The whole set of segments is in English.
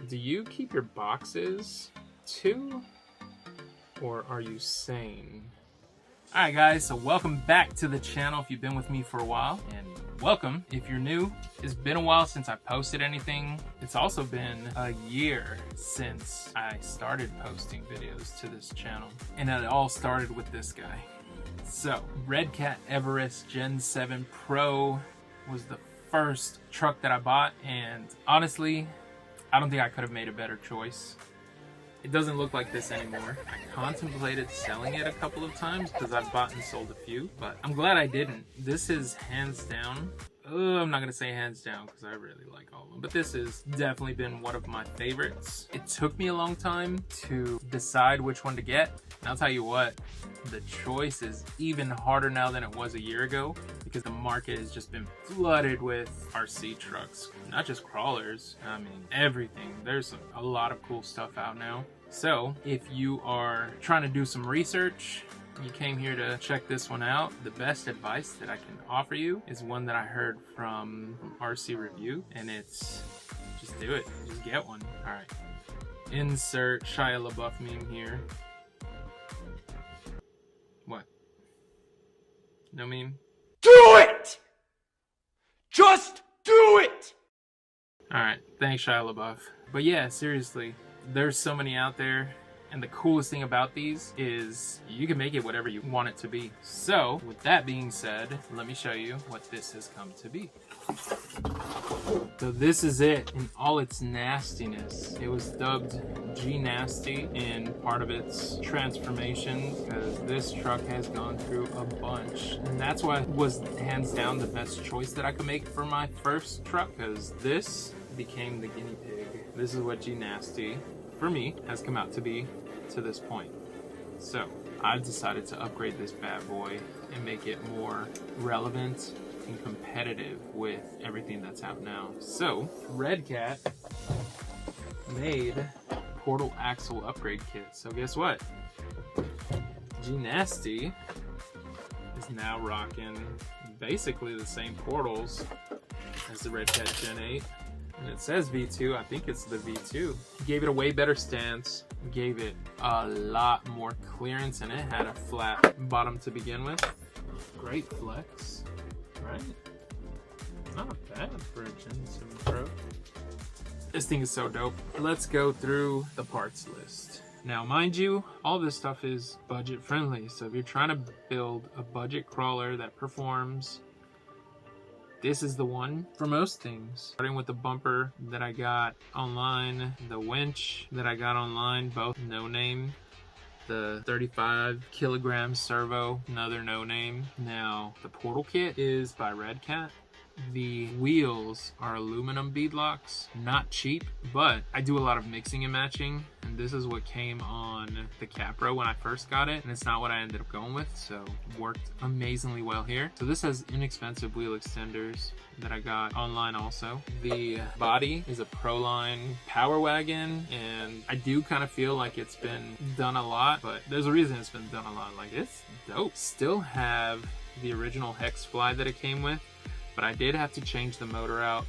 Do you keep your boxes too? Or are you sane? Alright guys, so welcome back to the channel if you've been with me for a while, and welcome if you're new. It's been a while since I posted anything. It's also been a year since I started posting videos to this channel, and it all started with this guy. So, RedCat Everest Gen7 Pro was the first truck that I bought, and honestly, I don't think I could have made a better choice. It doesn't look like this anymore. I contemplated selling it a couple of times because I've bought and sold a few, but I'm glad I didn't. This is hands down. I'm not gonna say hands down because I really like all of them, but this has definitely been one of my favorites. It took me a long time to decide which one to get, and I'll tell you what, the choice is even harder now than it was a year ago because the market has just been flooded with RC trucks, not just crawlers. I mean, everything. There's a lot of cool stuff out now. So if you are trying to do some research, you came here to check this one out, the best advice that I can offer you is one that I heard from RC Review, and it's just do it. Just get one. All right. Insert Shia LaBeouf meme here. What? No meme? Do it! Just do it! All right. Thanks, Shia LaBeouf. But yeah, seriously, there's so many out there. And the coolest thing about these is you can make it whatever you want it to be. So with that being said, let me show you what this has come to be. So this is it in all its nastiness. It was dubbed G-Nasty in part of its transformation because this truck has gone through a bunch. And that's why it was hands down the best choice that I could make for my first truck, because this became the guinea pig. This is what G-Nasty, for me, has come out to be to this point. So I've decided to upgrade this bad boy and make it more relevant and competitive with everything that's out now. So RedCat made portal axle upgrade kit. So guess what? G-Nasty is now rocking basically the same portals as the RedCat Gen 8. And it says V2, I think it's the V2. Gave it a way better stance, gave it a lot more clearance, and it had a flat bottom to begin with. Great flex, right? Not bad for a Gen7 Pro. This thing is so dope. Let's go through the parts list. Now, mind you, all this stuff is budget friendly. So if you're trying to build a budget crawler that performs, this is the one for most things. Starting with the bumper that I got online, the winch that I got online, both no name. The 35 kilogram servo, another no name. Now, the portal kit is by RedCat. The wheels are aluminum beadlocks, not cheap, but I do a lot of mixing and matching, and this is what came on the Capro when I first got it, and it's not what I ended up going with, so it worked amazingly well here. So this has inexpensive wheel extenders that I got online also. The body is a Proline Power Wagon, and I do kind of feel like it's been done a lot, but there's a reason it's been done a lot. Like, it's dope. Still have the original hex fly that it came with, but I did have to change the motor out,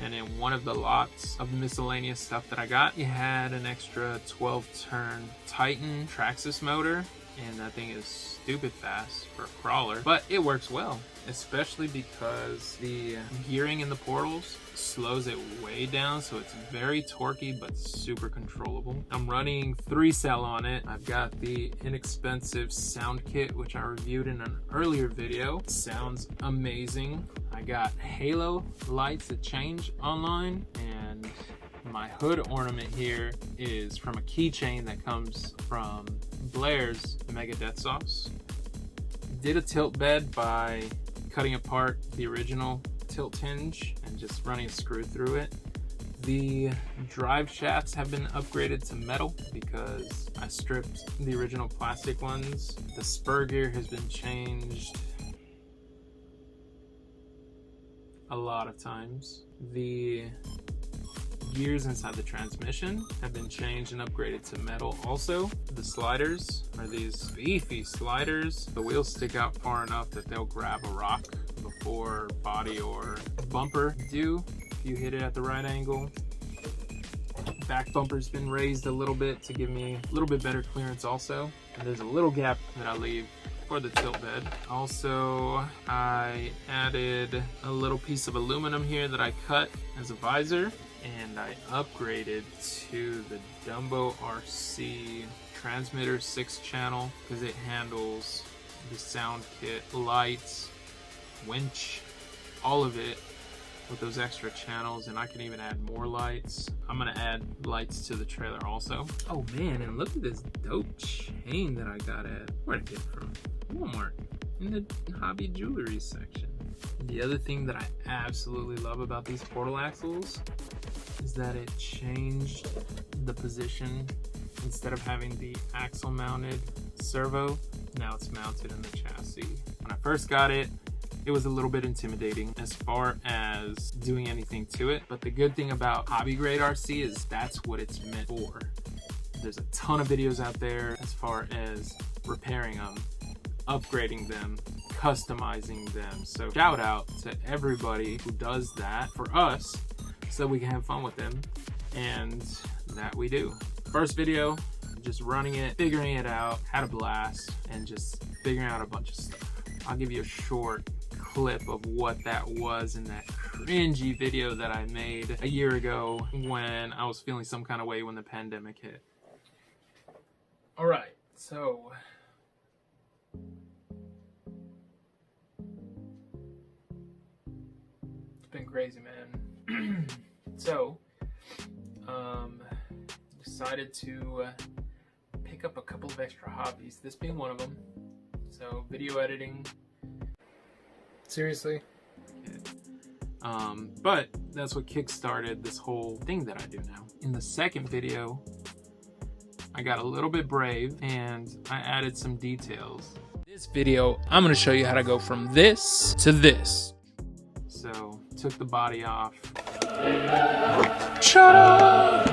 and in one of the lots of the miscellaneous stuff that I got, it had an extra 12-turn Titan Traxxas motor, and that thing is stupid fast for a crawler, but it works well, especially because the gearing in the portals slows it way down, so it's very torquey but super controllable. I'm running 3-cell on it. I've got the inexpensive sound kit, which I reviewed in an earlier video. It sounds amazing. I got halo lights that change online, and my hood ornament here is from a keychain that comes from Blair's Mega Death Sauce. Did a tilt bed by cutting apart the original tilt hinge and just running a screw through it. The drive shafts have been upgraded to metal because I stripped the original plastic ones. The spur gear has been changed a lot of times. The gears inside the transmission have been changed and upgraded to metal also. The sliders are these beefy sliders. The wheels stick out far enough that they'll grab a rock before body or bumper do if you hit it at the right angle. back bumper's been raised a little bit to give me a little bit better clearance also. And there's a little gap that I leave for the tilt bed. Also, I added a little piece of aluminum here that I cut as a visor, and I upgraded to the Dumbo RC transmitter 6-channel because it handles the sound kit, lights, winch, all of it with those extra channels, and I can even add more lights. I'm gonna add lights to the trailer also. Oh man, and look at this dope chain that I got at, where'd I get it from? Walmart, in the hobby jewelry section. The other thing that I absolutely love about these portal axles is that it changed the position. Instead of having the axle mounted servo, now it's mounted in the chassis. When I first got it, it was a little bit intimidating as far as doing anything to it. But the good thing about hobby grade RC is that's what it's meant for. There's a ton of videos out there as far as repairing them, upgrading them, customizing them. So shout out to everybody who does that for us so we can have fun with them, and that we do. First video, just running it, figuring it out, had a blast, and just figuring out a bunch of stuff. I'll give you a short clip of what that was in that cringy video that I made a year ago when I was feeling some kind of way when the pandemic hit. All right, so it's been crazy, man. So, decided to pick up a couple of extra hobbies, this being one of them. So, video editing. Seriously? But that's what kickstarted this whole thing that I do now. In the second video, I got a little bit brave and I added some details. This video, I'm going to show you how to go from this to this. So, took the body off. Shut up!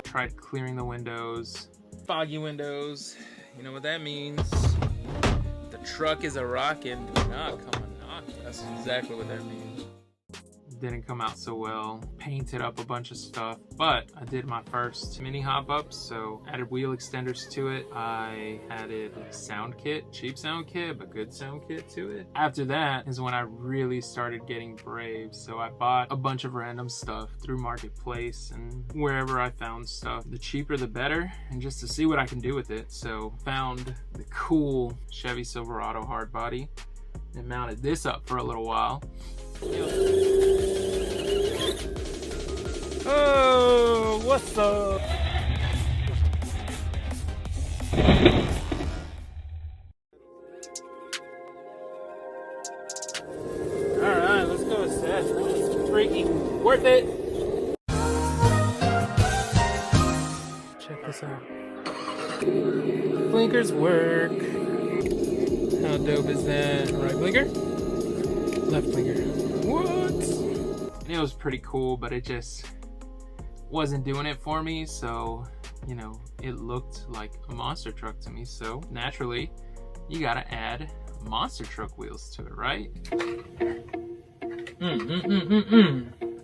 Tried clearing the windows. Foggy windows. You know what that means. The truck is a rockin'. Do not come a knock. That's exactly what that means. Didn't come out so well. Painted up a bunch of stuff, but I did my first mini hop ups, so added wheel extenders to it. I added sound kit, cheap sound kit, but good sound kit to it. After that is when I really started getting brave. So I bought a bunch of random stuff through Marketplace and wherever I found stuff. The cheaper the better, and just to see what I can do with it. So found the cool Chevy Silverado hardbody and mounted this up for a little while. Oh, what's up? Alright, let's go assess. It's freaking worth it. Check this out. Blinkers work. How dope is that? Right blinker? Left blinker. What? And it was pretty cool, but it just wasn't doing it for me. So, you know, it looked like a monster truck to me. So naturally, you gotta add monster truck wheels to it, right?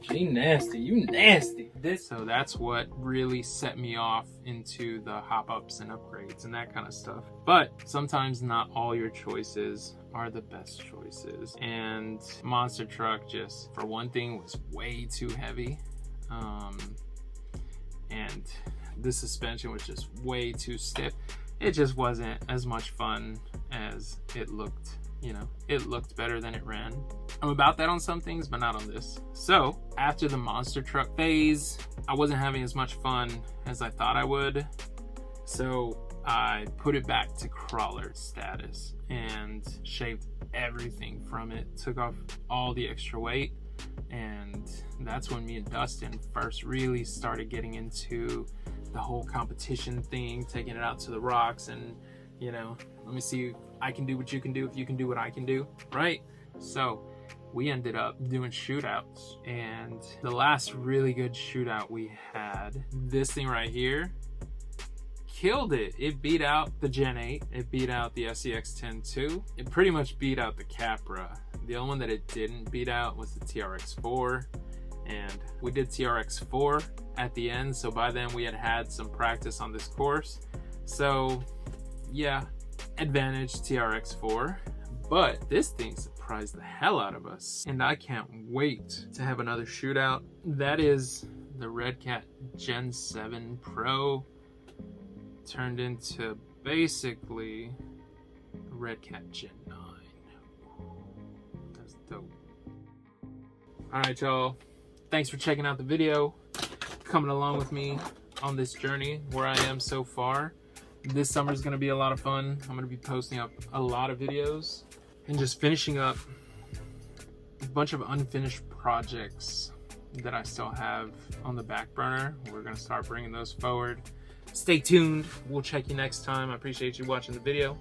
She nasty, you nasty. So that's what really set me off into the hop-ups and upgrades and that kind of stuff. But sometimes not all your choices are the best choices. And monster truck, just for one thing, was way too heavy. And the suspension was just way too stiff. It just wasn't as much fun as it looked. You know, it looked better than it ran. I'm about that on some things, but not on this. So after the monster truck phase, I wasn't having as much fun as I thought I would. So I put it back to crawler status and shaved everything from it. Took off all the extra weight. And that's when me and Dustin first really started getting into the whole competition thing, taking it out to the rocks and, you know, let me see if I can do what you can do, if you can do what I can do, right? So we ended up doing shootouts, and the last really good shootout we had, this thing right here, killed it. It beat out the Gen 8, it beat out the SEX10 II, it pretty much beat out the Capra. The only one that it didn't beat out was the TRX4, and we did TRX4 at the end, so by then we had some practice on this course. So yeah, advantage TRX4, but this thing surprised the hell out of us, and I can't wait to have another shootout. That is the RedCat Gen7Pro turned into basically RedCat Gen9. That's dope. Alright y'all, thanks for checking out the video, coming along with me on this journey where I am so far. This summer is going to be a lot of fun. I'm going to be posting up a lot of videos and just finishing up a bunch of unfinished projects that I still have on the back burner. We're going to start bringing those forward. Stay tuned. We'll check you next time. I appreciate you watching the video.